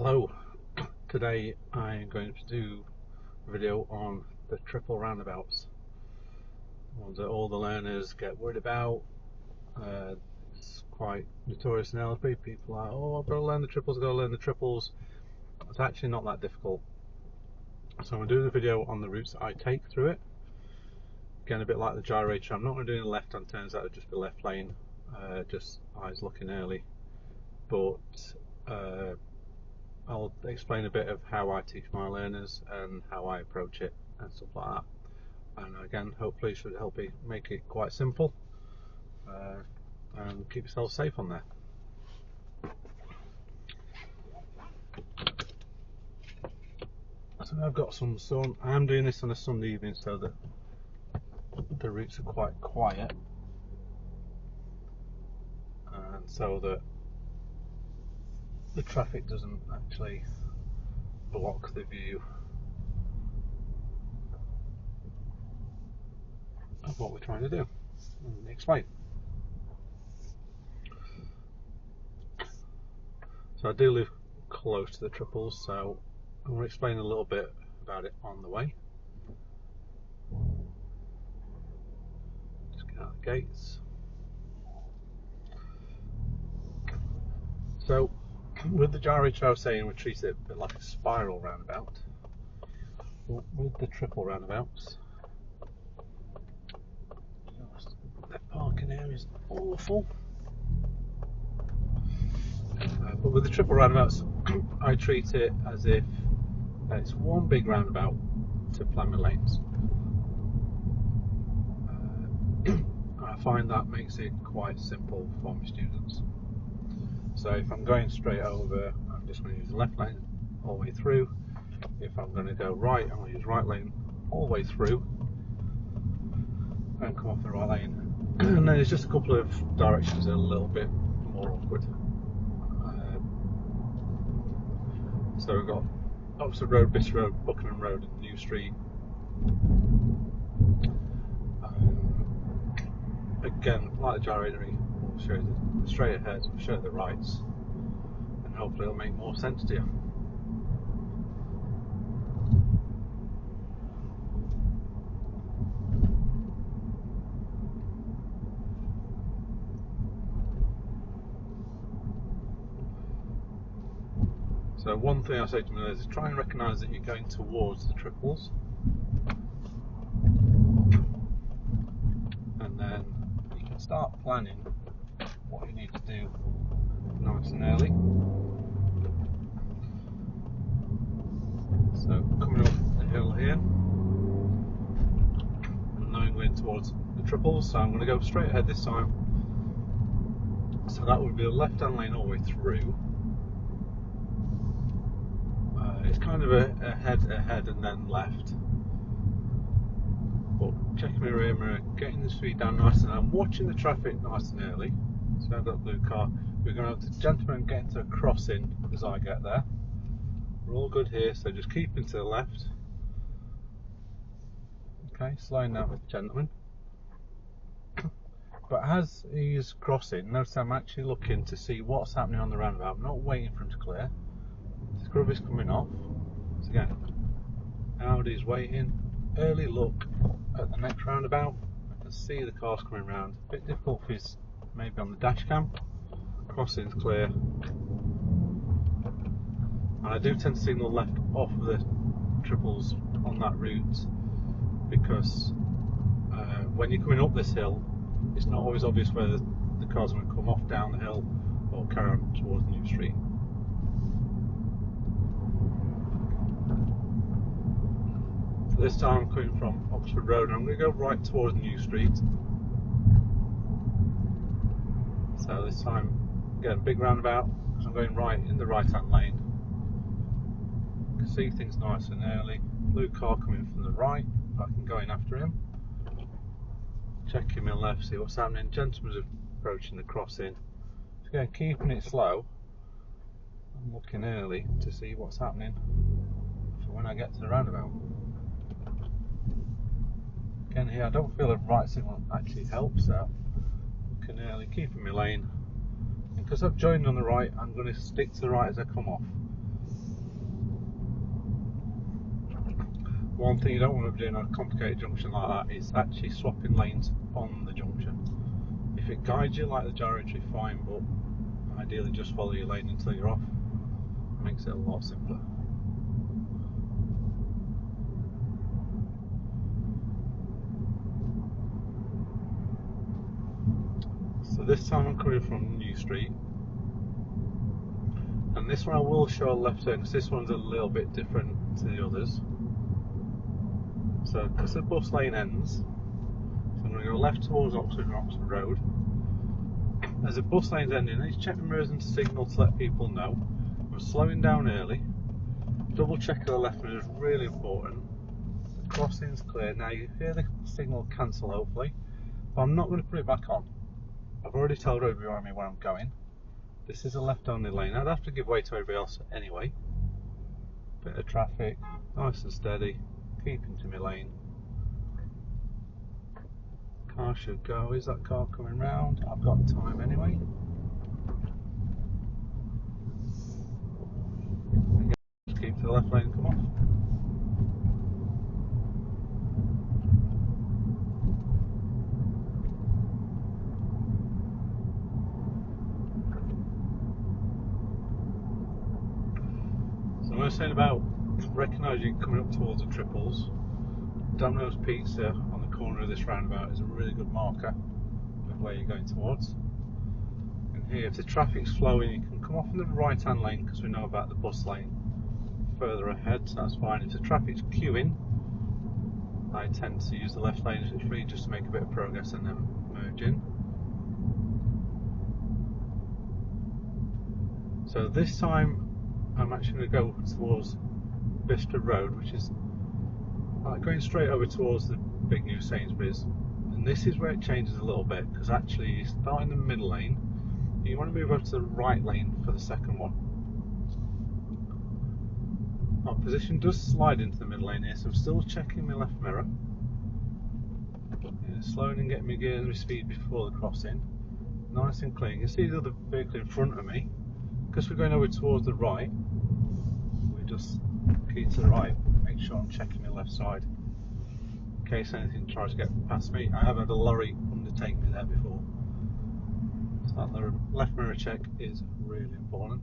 Hello, today I'm going to do a video on the triple roundabouts, ones that all the learners get worried about. It's quite notorious in Aylesbury. People are, oh, I've got to learn the triples, I've got to learn the triples. It's actually not that difficult. So I'm going to do the video on the routes that I take through it. Again, a bit like the gyrator, I'm not going to do the left hand turns, that would just be left lane, just eyes looking early. But I'll explain a bit of how I teach my learners and how I approach it and stuff like that. And again, hopefully it should help you make it quite simple and keep yourself safe on there. So I've got some sun. I'm doing this on a Sunday evening so that the routes are quite quiet and so that the traffic doesn't actually block the view of what we're trying to do. Let me explain. So I do live close to the triples, so I'm going to explain a little bit about it on the way. Just get out of the gates. So with the gyrator, I was saying we treat it a bit like a spiral roundabout. With the triple roundabouts, that parking area is awful. But with the triple roundabouts, I treat it as if it's one big roundabout to plan my lanes. I find that makes it quite simple for my students. So if I'm going straight over, I'm just going to use the left lane all the way through. If I'm going to go right, I'm going to use right lane all the way through and come off the right lane. And then there's just a couple of directions that are a little bit more awkward. So we've got Oxford Road, Bishop Road, Buckingham Road and New Street. Again, like the gyrator, we'll show you the straight ahead, we'll show you the rights, and hopefully it'll make more sense to you. So one thing I say to my is try and recognise that you're going towards the triples, and then you can start planning what you need to do nice and early. So coming up the hill here, and now I'm going towards the triples, so I'm going to go straight ahead this time. So that would be a left hand lane all the way through. It's kind of a ahead and then left. But checking my rear mirror, getting the speed down nice, and I'm watching the traffic nice and early. So I've got a blue car. We're going to have the gentleman get into a crossing as I get there. We're all good here, so just keeping to the left. Okay, slowing down with the gentleman. But as he's crossing, notice I'm actually looking to see what's happening on the roundabout. I'm not waiting for him to clear. Scrub is coming off. So again, Audi's waiting. Early look at the next roundabout. I can see the cars coming round. A bit difficult for his maybe on the dash cam. Crossing's clear. And I do tend to signal left off of the triples on that route because when you're coming up this hill, it's not always obvious whether the cars are going to come off down the hill or carry on towards New Street. This time I'm coming from Oxford Road and I'm going to go right towards New Street. So this time, again, big roundabout, because I'm going right in the right hand lane. You can see things nice and early. Blue car coming from the right, I can go in after him. Checking my left, see what's happening. Gentleman's approaching the crossing. So again, keeping it slow. I'm looking early to see what's happening for when I get to the roundabout. Again here, I don't feel the right signal actually helps out. Looking early, keeping my lane. And because I've joined on the right, I'm going to stick to the right as I come off. one thing you don't want to be doing on a complicated junction like that is actually swapping lanes on the junction. If it guides you like the gyratory, fine, but ideally just follow your lane until you're off. It makes it a lot simpler. So this time I'm coming from New Street, and this one I will show a left turn because this one's a little bit different to the others. So because the bus lane ends, so I'm going to go left towards Oxford and Oxford Road. As the bus lane's ending, I need to check the mirrors and signal to let people know I'm slowing down early. Double check the left mirror is really important. The crossing's clear. Now you hear the signal cancel hopefully, but I'm not going to put it back on. I've already told everybody behind me where I'm going. This is a left only lane. I'd have to give way to everybody else anyway. Bit of traffic, nice and steady, keeping to my lane. Car should go. Is that car coming round? I've got time anyway. Again, just keep to the left lane and come off. So I was saying about recognising coming up towards the triples. Domino's Pizza on the corner of this roundabout is a really good marker of where you're going towards. And here, if the traffic's flowing, you can come off in the right hand lane because we know about the bus lane further ahead, so that's fine. If the traffic's queuing, I tend to use the left lane if it's free just to make a bit of progress and then merge in. So this time I'm actually going to go towards Vista Road, which is going straight over towards the big new Sainsbury's, and this is where it changes a little bit because actually you start in the middle lane, you want to move over to the right lane for the second one. Our position does slide into the middle lane here, so I'm still checking my left mirror, slowing and getting my gears and my speed before the crossing, nice and clean. You can see the other vehicle in front of me. Because we're going over towards the right, we just keep to the right, make sure I'm checking my left side in case anything tries to get past me. I have had a lorry undertake me there before, so that left mirror check is really important.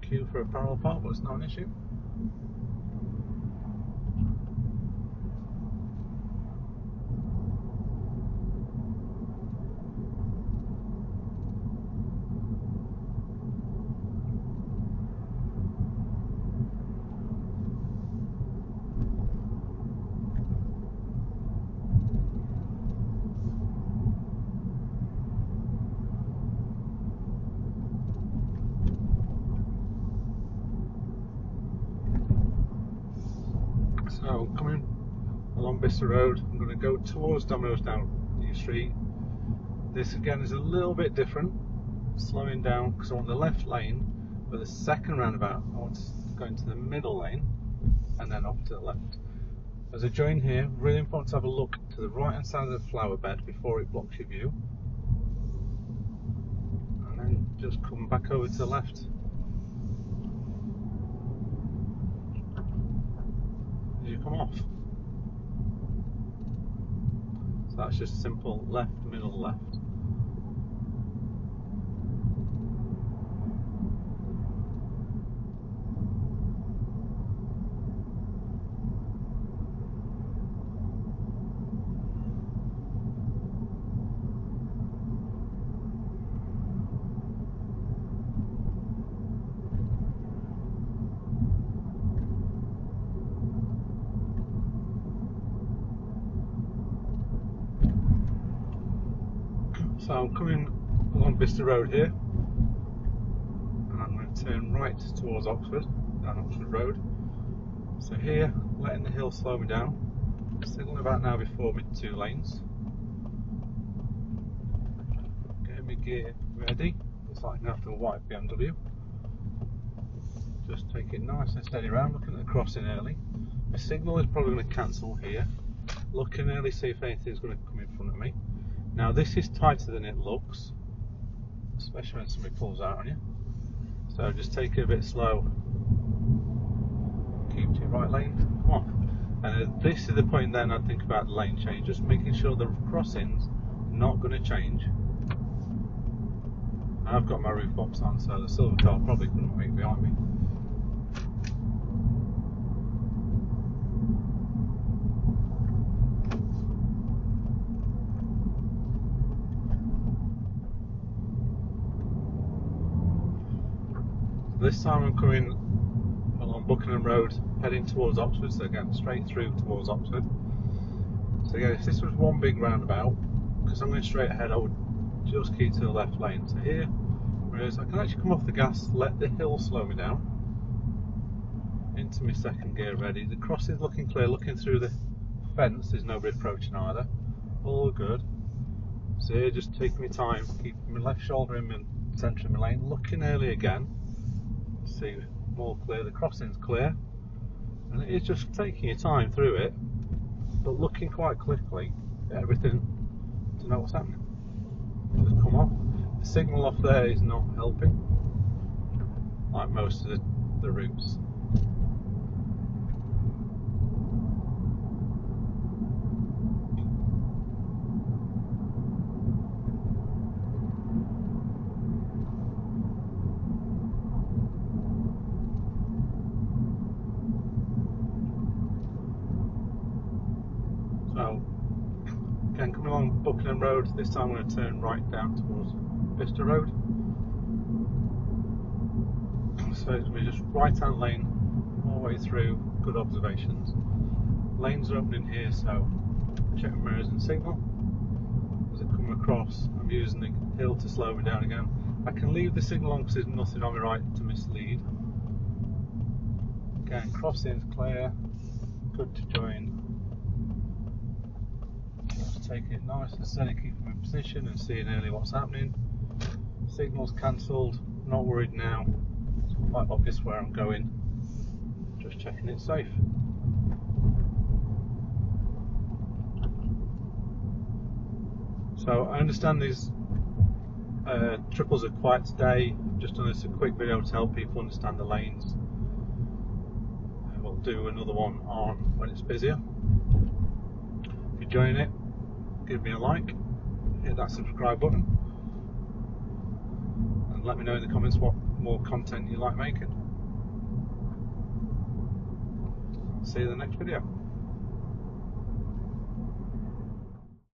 Queue for a parallel park, but it's not an issue. So coming along Vista Road, I'm going to go towards Domino's down New Street. This again is a little bit different, slowing down because I'm on the left lane, but the second roundabout I want to go into the middle lane and then off to the left. As I join here, really important to have a look to the right hand side of the flower bed before it blocks your view, and then just come back over to the left. You come off. So that's just simple left, middle, left. So I'm coming along Vista Road here, and I'm going to turn right towards Oxford, down Oxford Road. So here, letting the hill slow me down, signaling about now before me 2 lanes. Getting my gear ready, looks like I'm going to have to a white BMW. Just take it nice and steady around, looking at the crossing early. My signal is probably going to cancel here. Looking early, see if anything's going to come in front of me. Now this is tighter than it looks, especially when somebody pulls out on you. So just take it a bit slow. Keep to your right lane. Come on. And this is the point then I think about the lane change, just making sure the crossing's not going to change. I've got my roof box on, so the silver car probably couldn't wait behind me. This time I'm coming along Buckingham Road, heading towards Oxford, so again straight through towards Oxford. So again, if this was one big roundabout, because I'm going straight ahead, I would just keep to the left lane. So here, whereas I can actually come off the gas, let the hill slow me down, into my second gear ready. The crossing's looking clear, looking through the fence, there's nobody approaching either. All good. So here, just taking my time, keeping my left shoulder in my centre of my lane, looking early again. See more clear, the crossing's clear, and it is just taking your time through it, but looking quite quickly at everything to know what's happening. Just come off. The signal off there is not helping, like most of the routes. So again, coming along Buckingham Road, this time I'm going to turn right down towards Vista Road. So it's going to be just right hand lane all the way through, good observations. Lanes are opening here, so check my mirrors and signal. As I come across, I'm using the hill to slow me down again. I can leave the signal on because there's nothing on my right to mislead. Again, crossing's clear, good to join. Just taking it nice and steady, keeping my position and seeing early what's happening. Signal's cancelled, not worried now. It's quite obvious where I'm going. Just checking it's safe. So I understand these triples are quiet today. Just done this a quick video to help people understand the lanes. We'll do another one on when it's busier. If you're enjoying it, give me a like, hit that subscribe button, and let me know in the comments what more content you like making. See you in the next video.